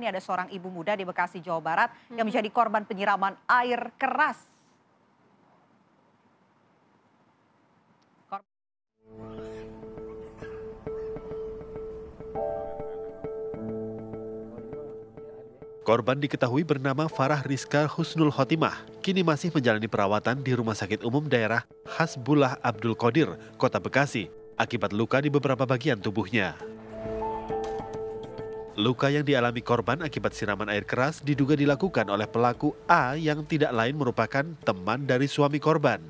Ini ada seorang ibu muda di Bekasi, Jawa Barat yang menjadi korban penyiraman air keras. Korban diketahui bernama Farah Rizka Husnul Khotimah, kini masih menjalani perawatan di Rumah Sakit Umum Daerah Hasbullah Abdul Qadir, Kota Bekasi, akibat luka di beberapa bagian tubuhnya. Luka yang dialami korban akibat siraman air keras diduga dilakukan oleh pelaku A yang tidak lain merupakan teman dari suami korban.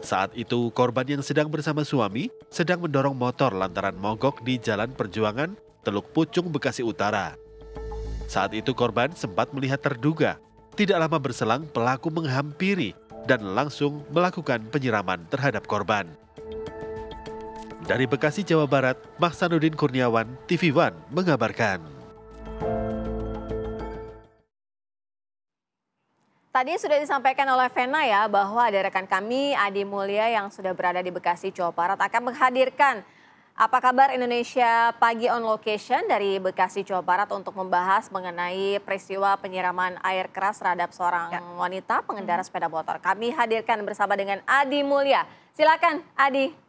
Saat itu korban yang sedang bersama suami sedang mendorong motor lantaran mogok di Jalan Perjuangan, Teluk Pucung, Bekasi Utara. Saat itu korban sempat melihat terduga. Tidak lama berselang pelaku menghampiri dan langsung melakukan penyiraman terhadap korban. Dari Bekasi, Jawa Barat, Mahsanuddin Kurniawan, TV One mengabarkan. Tadi sudah disampaikan oleh Vena ya bahwa ada rekan kami Adi Mulya yang sudah berada di Bekasi, Jawa Barat akan menghadirkan Apa Kabar Indonesia Pagi on Location dari Bekasi, Jawa Barat untuk membahas mengenai peristiwa penyiraman air keras terhadap seorang wanita pengendara sepeda motor. Kami hadirkan bersama dengan Adi Mulya. Silakan Adi.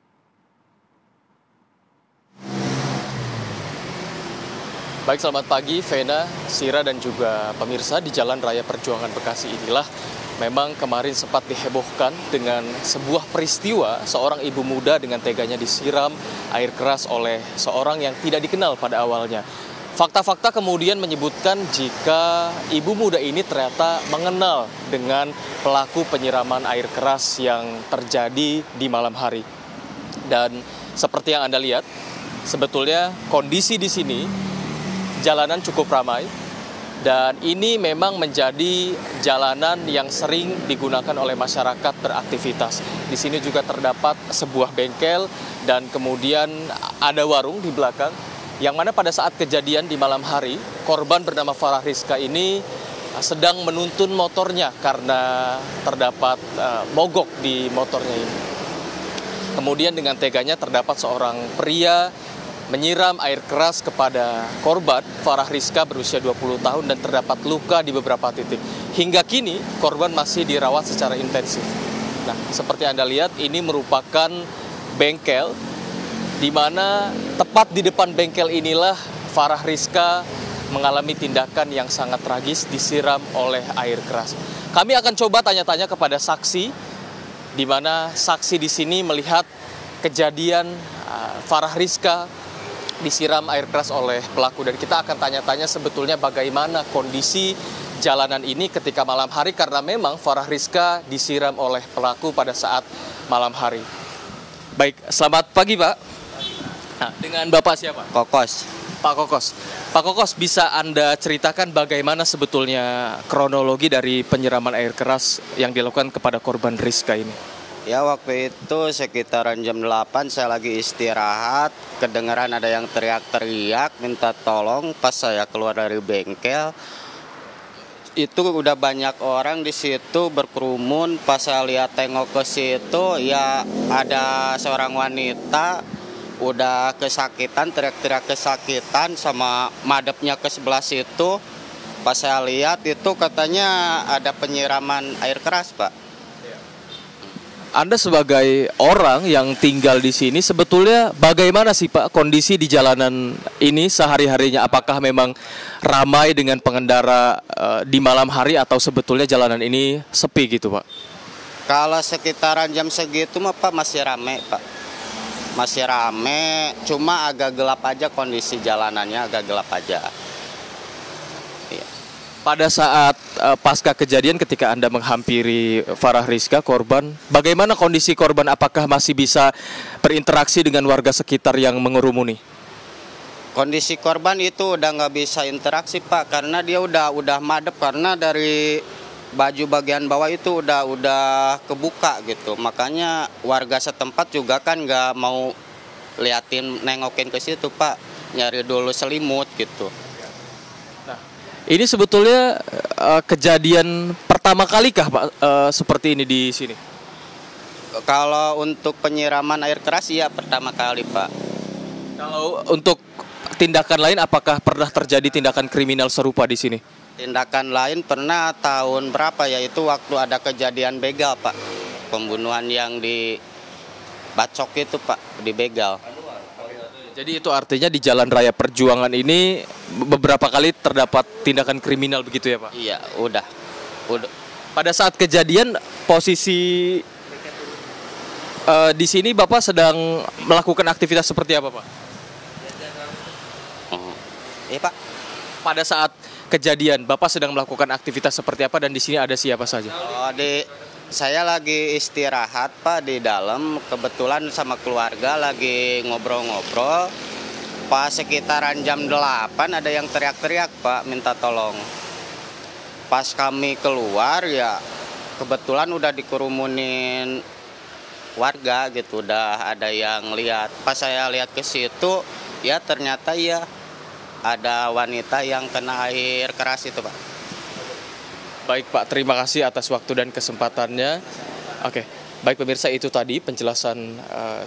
Baik, selamat pagi Vena, Sira dan juga pemirsa. Di Jalan Raya Perjuangan Bekasi inilah memang kemarin sempat dihebohkan dengan sebuah peristiwa seorang ibu muda dengan teganya disiram air keras oleh seorang yang tidak dikenal pada awalnya. Fakta-fakta kemudian menyebutkan jika ibu muda ini ternyata mengenal dengan pelaku penyiraman air keras yang terjadi di malam hari. Dan seperti yang Anda lihat, sebetulnya kondisi di sini jalanan cukup ramai dan ini memang menjadi jalanan yang sering digunakan oleh masyarakat beraktivitas. Di sini juga terdapat sebuah bengkel dan kemudian ada warung di belakang yang mana pada saat kejadian di malam hari korban bernama Farah Rizka ini sedang menuntun motornya karena terdapat mogok di motornya ini. Kemudian dengan teganya terdapat seorang pria menyiram air keras kepada korban Farah Rizka berusia 20 tahun dan terdapat luka di beberapa titik. Hingga kini korban masih dirawat secara intensif. Nah, seperti Anda lihat ini merupakan bengkel di mana tepat di depan bengkel inilah Farah Rizka mengalami tindakan yang sangat tragis, disiram oleh air keras. Kami akan coba tanya-tanya kepada saksi di mana saksi di sini melihat kejadian Farah Rizka disiram air keras oleh pelaku, dan kita akan tanya-tanya sebetulnya bagaimana kondisi jalanan ini ketika malam hari karena memang Farah Rizka disiram oleh pelaku pada saat malam hari. Baik, selamat pagi Pak. Nah, dengan Bapak siapa? Kokos. Pak Kokos. Pak Kokos, bisa Anda ceritakan bagaimana sebetulnya kronologi dari penyiraman air keras yang dilakukan kepada korban Rizka ini? Ya, waktu itu sekitaran jam 8 saya lagi istirahat, kedengaran ada yang teriak-teriak minta tolong. Pas saya keluar dari bengkel, itu udah banyak orang di situ berkerumun. Pas saya lihat tengok ke situ, ya ada seorang wanita udah kesakitan, teriak-teriak kesakitan sama madepnya ke sebelah situ. Pas saya lihat itu katanya ada penyiraman air keras, Pak. Anda sebagai orang yang tinggal di sini sebetulnya bagaimana sih Pak kondisi di jalanan ini sehari-harinya? Apakah memang ramai dengan pengendara di malam hari atau sebetulnya jalanan ini sepi gitu Pak? Kalau sekitaran jam segitu mah Pak masih rame Pak. Masih rame, cuma agak gelap aja kondisi jalanannya, agak gelap aja. Pada saat pasca kejadian ketika Anda menghampiri Farah Rizka, korban, bagaimana kondisi korban? Apakah masih bisa berinteraksi dengan warga sekitar yang mengerumuni? Kondisi korban itu udah nggak bisa interaksi Pak, karena dia udah madep, karena dari baju bagian bawah itu udah kebuka gitu. Makanya warga setempat juga kan nggak mau liatin, nengokin ke situ Pak, nyari dulu selimut gitu. Ini sebetulnya kejadian pertama kalikah Pak seperti ini di sini? Kalau untuk penyiraman air keras ya pertama kali Pak. Kalau untuk tindakan lain, apakah pernah terjadi tindakan kriminal serupa di sini? Tindakan lain pernah tahun berapa ya, itu waktu ada kejadian begal Pak. Pembunuhan yang di Bacok itu Pak, di begal. Jadi itu artinya di Jalan Raya Perjuangan ini beberapa kali terdapat tindakan kriminal begitu ya Pak? Iya, udah. Pada saat kejadian posisi di sini Bapak sedang melakukan aktivitas seperti apa Pak? Iya Pak. Pada saat kejadian Bapak sedang melakukan aktivitas seperti apa dan di sini ada siapa saja? Saya lagi istirahat Pak di dalam, kebetulan sama keluarga lagi ngobrol-ngobrol. Pas sekitaran jam 8 ada yang teriak-teriak Pak, minta tolong. Pas kami keluar ya kebetulan udah dikerumunin warga gitu, udah ada yang lihat. Pas saya lihat ke situ ya ternyata ya ada wanita yang kena air keras itu Pak. Baik Pak, terima kasih atas waktu dan kesempatannya. Oke, baik pemirsa, itu tadi penjelasan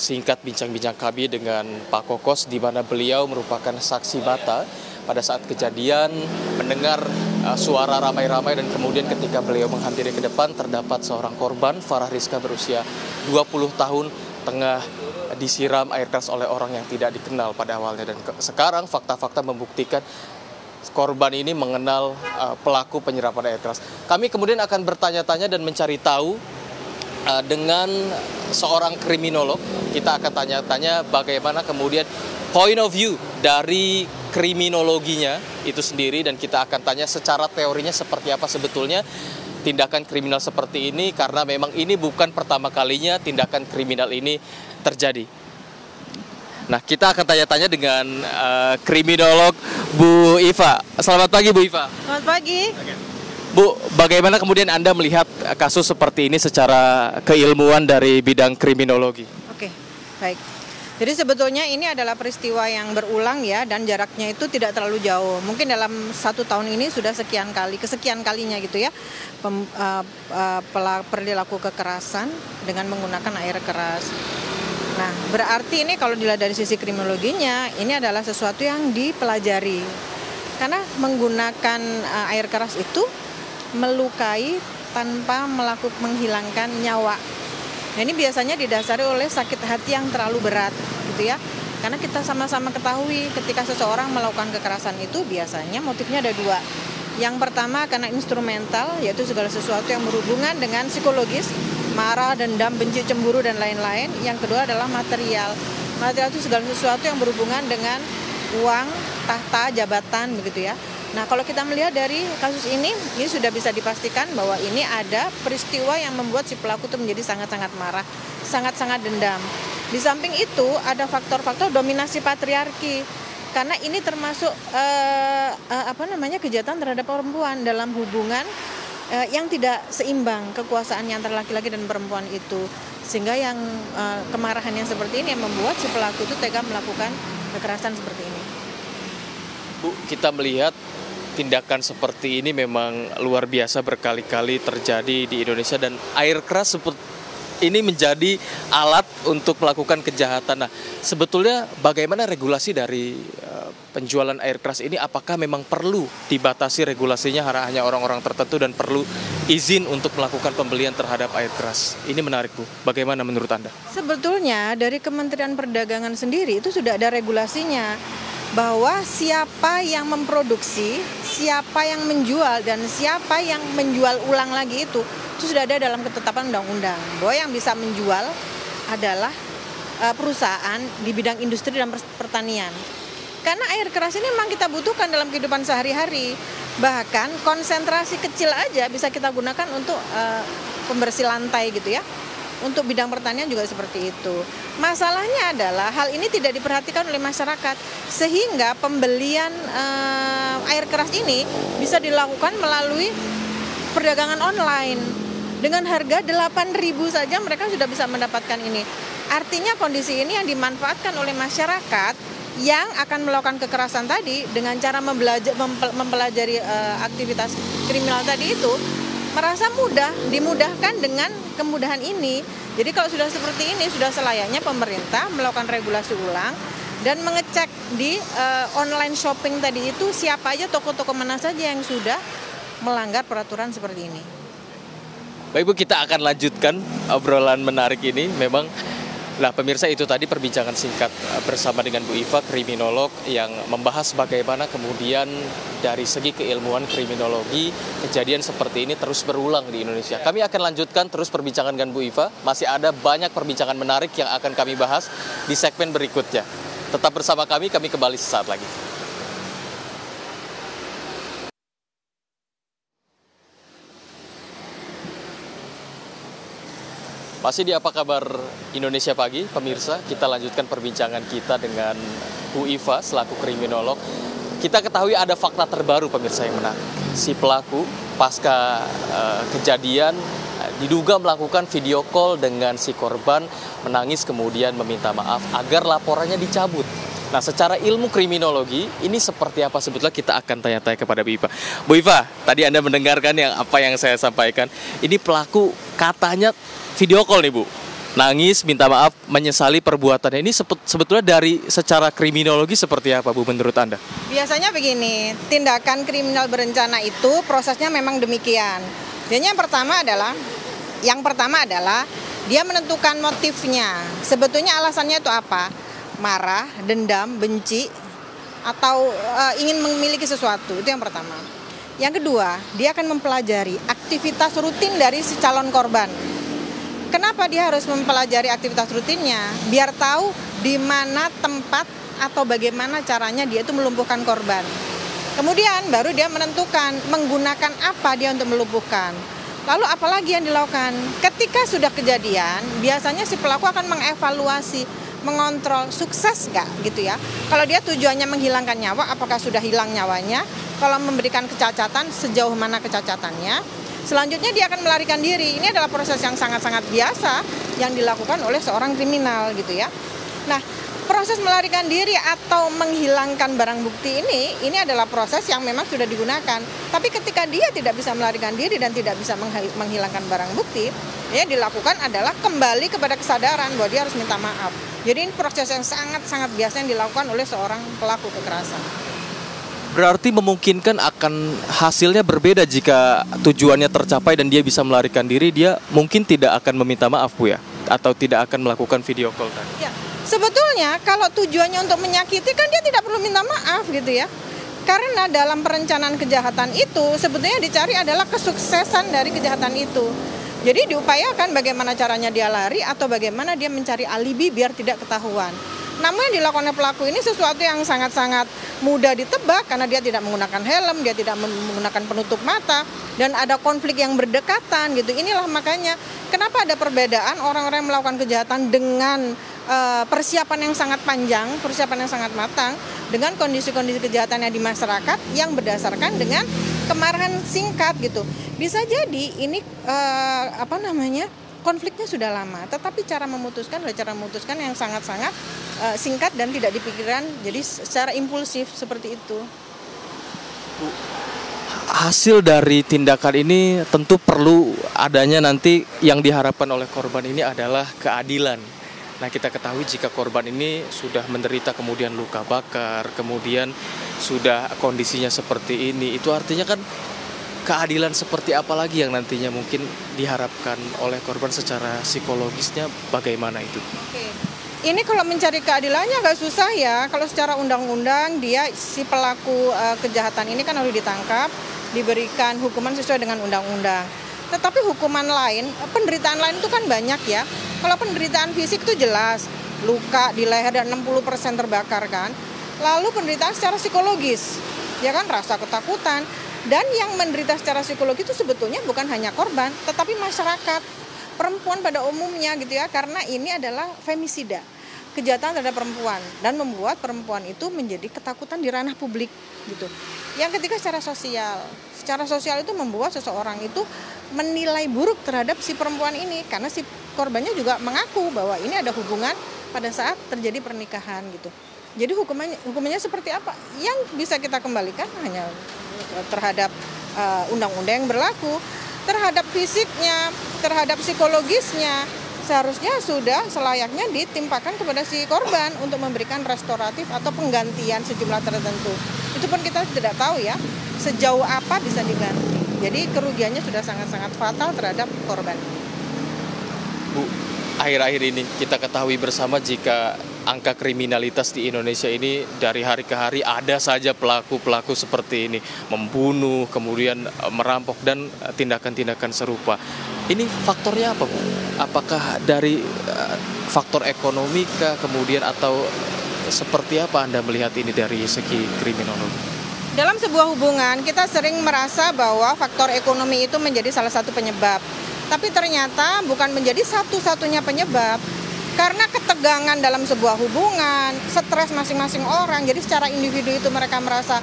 singkat bincang-bincang kami dengan Pak Kokos, di mana beliau merupakan saksi mata pada saat kejadian, mendengar suara ramai-ramai, dan kemudian ketika beliau menghampiri ke depan terdapat seorang korban, Farah Rizka berusia 20 tahun, tengah disiram air keras oleh orang yang tidak dikenal pada awalnya. Dan sekarang fakta-fakta membuktikan korban ini mengenal pelaku penyiraman air keras. Kami kemudian akan bertanya-tanya dan mencari tahu dengan seorang kriminolog. Kita akan tanya-tanya bagaimana kemudian point of view dari kriminologinya itu sendiri, dan kita akan tanya secara teorinya seperti apa sebetulnya tindakan kriminal seperti ini, karena memang ini bukan pertama kalinya tindakan kriminal ini terjadi. Nah, kita akan tanya-tanya dengan kriminolog Bu Iva. Selamat pagi Bu Iva. Selamat pagi. Bu, bagaimana kemudian Anda melihat kasus seperti ini secara keilmuan dari bidang kriminologi? Oke, baik. Jadi sebetulnya ini adalah peristiwa yang berulang ya, dan jaraknya itu tidak terlalu jauh. Mungkin dalam 1 tahun ini sudah kesekian kalinya gitu ya, perilaku kekerasan dengan menggunakan air keras. Nah, berarti ini kalau dilihat dari sisi kriminologinya, ini adalah sesuatu yang dipelajari. Karena menggunakan air keras itu melukai tanpa menghilangkan nyawa. Nah, ini biasanya didasari oleh sakit hati yang terlalu berat gitu ya. Karena kita sama-sama ketahui ketika seseorang melakukan kekerasan itu biasanya motifnya ada 2. Yang pertama karena instrumental, yaitu segala sesuatu yang berhubungan dengan psikologis, marah, dendam, benci, cemburu, dan lain-lain. Yang kedua adalah material. Material itu segala sesuatu yang berhubungan dengan uang, tahta, jabatan begitu ya. Nah, kalau kita melihat dari kasus ini sudah bisa dipastikan bahwa ini ada peristiwa yang membuat si pelaku itu menjadi sangat-sangat marah, sangat-sangat dendam. Di samping itu ada faktor-faktor dominasi patriarki, karena ini termasuk kejahatan terhadap perempuan dalam hubungan yang tidak seimbang kekuasaan antara laki-laki dan perempuan itu, sehingga yang kemarahan yang seperti ini yang membuat si pelaku itu tega melakukan kekerasan seperti ini. Bu, kita melihat tindakan seperti ini memang luar biasa berkali-kali terjadi di Indonesia, dan air keras seperti ini menjadi alat untuk melakukan kejahatan. Nah, sebetulnya bagaimana regulasi dari penjualan air keras ini? Apakah memang perlu dibatasi regulasinya hanya orang-orang tertentu dan perlu izin untuk melakukan pembelian terhadap air keras? Ini menarik Bu, bagaimana menurut Anda? Sebetulnya dari Kementerian Perdagangan sendiri itu sudah ada regulasinya, bahwa siapa yang memproduksi, siapa yang menjual, dan siapa yang menjual ulang lagi itu sudah ada dalam ketetapan undang-undang. Bahwa yang bisa menjual adalah perusahaan di bidang industri dan pertanian. Karena air keras ini memang kita butuhkan dalam kehidupan sehari-hari. Bahkan konsentrasi kecil aja bisa kita gunakan untuk pembersih lantai gitu ya. Untuk bidang pertanian juga seperti itu. Masalahnya adalah hal ini tidak diperhatikan oleh masyarakat, sehingga pembelian air keras ini bisa dilakukan melalui perdagangan online. Dengan harga 8.000 saja mereka sudah bisa mendapatkan ini. Artinya kondisi ini yang dimanfaatkan oleh masyarakat yang akan melakukan kekerasan tadi dengan cara mempelajari aktivitas kriminal tadi itu, merasa dimudahkan dengan kemudahan ini. Jadi kalau sudah seperti ini, sudah selayaknya pemerintah melakukan regulasi ulang dan mengecek di online shopping tadi itu siapa aja toko-toko mana saja yang sudah melanggar peraturan seperti ini. Baik Bu, kita akan lanjutkan obrolan menarik ini. Memang, nah pemirsa, itu tadi perbincangan singkat bersama dengan Bu Iva, kriminolog yang membahas bagaimana kemudian dari segi keilmuan kriminologi kejadian seperti ini terus berulang di Indonesia. Kami akan lanjutkan terus perbincangan dengan Bu Iva. Masih ada banyak perbincangan menarik yang akan kami bahas di segmen berikutnya. Tetap bersama kami kembali sesaat lagi. Masih di Apa Kabar Indonesia Pagi, pemirsa, kita lanjutkan perbincangan kita dengan Bu Iva selaku kriminolog. Kita ketahui ada fakta terbaru pemirsa yang menarik. Si pelaku pasca kejadian diduga melakukan video call dengan si korban, menangis kemudian meminta maaf agar laporannya dicabut. Nah, secara ilmu kriminologi, ini seperti apa sebetulnya kita akan tanya-tanya kepada Bu Iva. Bu Iva, tadi Anda mendengarkan apa yang saya sampaikan. Ini pelaku katanya video call nih Bu. Nangis, minta maaf, menyesali perbuatannya. Ini sebetulnya dari secara kriminologi seperti apa Bu menurut Anda? Biasanya begini, tindakan kriminal berencana itu prosesnya memang demikian. Jadi yang pertama adalah dia menentukan motifnya. Sebetulnya alasannya itu apa? Marah, dendam, benci, atau ingin memiliki sesuatu. Itu yang pertama. Yang kedua, dia akan mempelajari aktivitas rutin dari si calon korban. Kenapa dia harus mempelajari aktivitas rutinnya? Biar tahu di mana tempat atau bagaimana caranya dia itu melumpuhkan korban. Kemudian baru dia menentukan menggunakan apa dia untuk melumpuhkan. Lalu apalagi yang dilakukan? Ketika sudah kejadian, biasanya si pelaku akan mengevaluasi, mengontrol sukses nggak gitu ya. Kalau dia tujuannya menghilangkan nyawa, apakah sudah hilang nyawanya? Kalau memberikan kecacatan, sejauh mana kecacatannya? Selanjutnya dia akan melarikan diri. Ini adalah proses yang sangat-sangat biasa yang dilakukan oleh seorang kriminal gitu ya. Nah, proses melarikan diri atau menghilangkan barang bukti ini adalah proses yang memang sudah digunakan. Tapi ketika dia tidak bisa melarikan diri dan tidak bisa menghilangkan barang bukti, ya dilakukan adalah kembali kepada kesadaran bahwa dia harus minta maaf. Jadi ini proses yang sangat-sangat biasa yang dilakukan oleh seorang pelaku kekerasan. Berarti memungkinkan akan hasilnya berbeda jika tujuannya tercapai dan dia bisa melarikan diri, dia mungkin tidak akan meminta maaf Bu ya? Atau tidak akan melakukan video call tadi? Ya, sebetulnya kalau tujuannya untuk menyakiti kan dia tidak perlu minta maaf gitu ya. Karena dalam perencanaan kejahatan itu sebetulnya dicari adalah kesuksesan dari kejahatan itu. Jadi diupayakan bagaimana caranya dia lari atau bagaimana dia mencari alibi biar tidak ketahuan. Namun yang dilakukan oleh pelaku ini sesuatu yang sangat-sangat mudah ditebak karena dia tidak menggunakan helm, dia tidak menggunakan penutup mata, dan ada konflik yang berdekatan gitu. Inilah makanya kenapa ada perbedaan orang-orang yang melakukan kejahatan dengan persiapan yang sangat panjang, persiapan yang sangat matang, dengan kondisi-kondisi kejahatan yang di masyarakat yang berdasarkan dengan kemarahan singkat gitu. Bisa jadi ini konfliknya sudah lama, tetapi cara memutuskan adalah cara memutuskan yang sangat-sangat singkat dan tidak dipikirkan, jadi secara impulsif seperti itu. Hasil dari tindakan ini tentu perlu adanya nanti yang diharapkan oleh korban ini adalah keadilan. Nah, kita ketahui jika korban ini sudah menderita kemudian luka bakar, kemudian sudah kondisinya seperti ini, itu artinya kan keadilan seperti apa lagi yang nantinya mungkin diharapkan oleh korban secara psikologisnya, bagaimana itu? Oke. Ini kalau mencari keadilannya agak susah ya. Kalau secara undang-undang si pelaku kejahatan ini kan harus ditangkap, diberikan hukuman sesuai dengan undang-undang. Tetapi hukuman lain, penderitaan lain itu kan banyak ya. Kalau penderitaan fisik itu jelas, luka di leher dan 60% terbakar kan. Lalu penderitaan secara psikologis, ya kan, rasa ketakutan. Dan yang menderita secara psikologis itu sebetulnya bukan hanya korban, tetapi masyarakat, perempuan pada umumnya gitu ya, karena ini adalah femisida, kejahatan terhadap perempuan, dan membuat perempuan itu menjadi ketakutan di ranah publik gitu. Yang ketiga secara sosial itu membuat seseorang itu menilai buruk terhadap si perempuan ini, karena si korbannya juga mengaku bahwa ini ada hubungan pada saat terjadi pernikahan gitu. Jadi hukumannya seperti apa? Yang bisa kita kembalikan hanya terhadap undang-undang yang berlaku, terhadap fisiknya, terhadap psikologisnya, seharusnya sudah selayaknya ditimpakan kepada si korban untuk memberikan restoratif atau penggantian sejumlah tertentu. Itu pun kita tidak tahu ya sejauh apa bisa diganti. Jadi kerugiannya sudah sangat-sangat fatal terhadap korban. Bu, akhir-akhir ini kita ketahui bersama jika angka kriminalitas di Indonesia ini dari hari ke hari ada saja pelaku-pelaku seperti ini, membunuh, kemudian merampok dan tindakan-tindakan serupa. Ini faktornya apa, Bu? Apakah dari faktor ekonomi kah, kemudian atau seperti apa Anda melihat ini dari segi kriminologi? Dalam sebuah hubungan kita sering merasa bahwa faktor ekonomi itu menjadi salah satu penyebab. Tapi ternyata bukan menjadi satu-satunya penyebab. Karena ketegangan dalam sebuah hubungan, stres masing-masing orang, jadi secara individu itu mereka merasa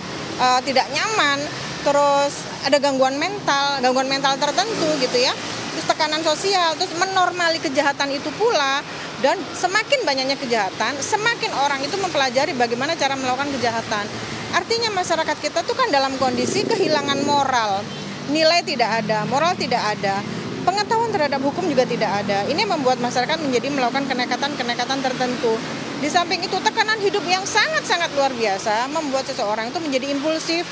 tidak nyaman, terus ada gangguan mental tertentu gitu ya, terus tekanan sosial, terus menormali kejahatan itu pula, dan semakin banyaknya kejahatan, semakin orang itu mempelajari bagaimana cara melakukan kejahatan. Artinya masyarakat kita tuh kan dalam kondisi kehilangan moral, nilai tidak ada, moral tidak ada. Pengetahuan terhadap hukum juga tidak ada. Ini membuat masyarakat menjadi melakukan kenekatan-kenekatan tertentu. Di samping itu tekanan hidup yang sangat-sangat luar biasa membuat seseorang itu menjadi impulsif,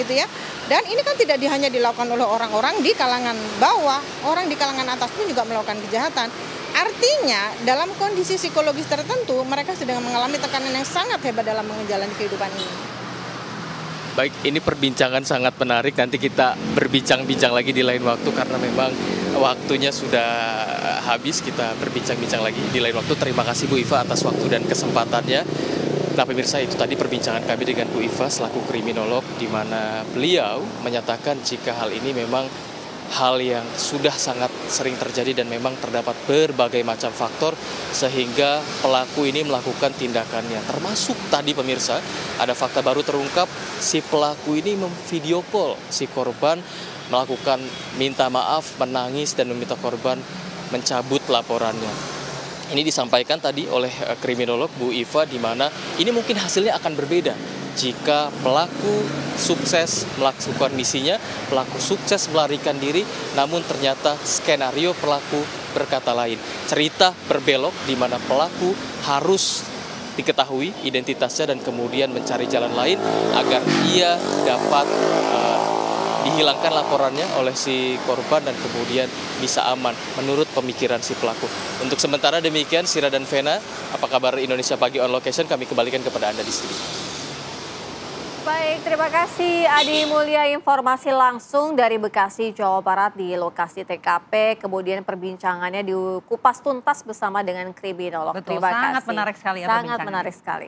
gitu ya. Dan ini kan tidak hanya dilakukan oleh orang-orang di kalangan bawah, orang di kalangan atas pun juga melakukan kejahatan. Artinya dalam kondisi psikologis tertentu mereka sedang mengalami tekanan yang sangat hebat dalam menjalani kehidupan ini. Baik, ini perbincangan sangat menarik. Nanti kita berbincang-bincang lagi di lain waktu karena memang waktunya sudah habis. Kita berbincang-bincang lagi di lain waktu. Terima kasih Bu Iva atas waktu dan kesempatannya. Nah pemirsa, itu tadi perbincangan kami dengan Bu Iva selaku kriminolog, di mana beliau menyatakan jika hal ini memang hal yang sudah sangat sering terjadi dan memang terdapat berbagai macam faktor sehingga pelaku ini melakukan tindakannya. Termasuk tadi pemirsa, ada fakta baru terungkap, si pelaku ini memvideo call si korban, melakukan minta maaf, menangis dan meminta korban mencabut laporannya. Ini disampaikan tadi oleh kriminolog Bu Iva, di mana ini mungkin hasilnya akan berbeda jika pelaku sukses melakukan misinya, pelaku sukses melarikan diri, namun ternyata skenario pelaku berkata lain. Cerita berbelok di mana pelaku harus diketahui identitasnya dan kemudian mencari jalan lain agar ia dapat dihilangkan laporannya oleh si korban dan kemudian bisa aman menurut pemikiran si pelaku. Untuk sementara demikian, Sira dan Vena, apa kabar Indonesia Pagi on Location? Kami kembalikan kepada Anda di studio. Baik, terima kasih Adi Mulya, informasi langsung dari Bekasi, Jawa Barat di lokasi TKP, kemudian perbincangannya dikupas tuntas bersama dengan kriminolog. Betul, Terima sangat kasih. menarik sekali ya Sangat perbincangannya. menarik sekali.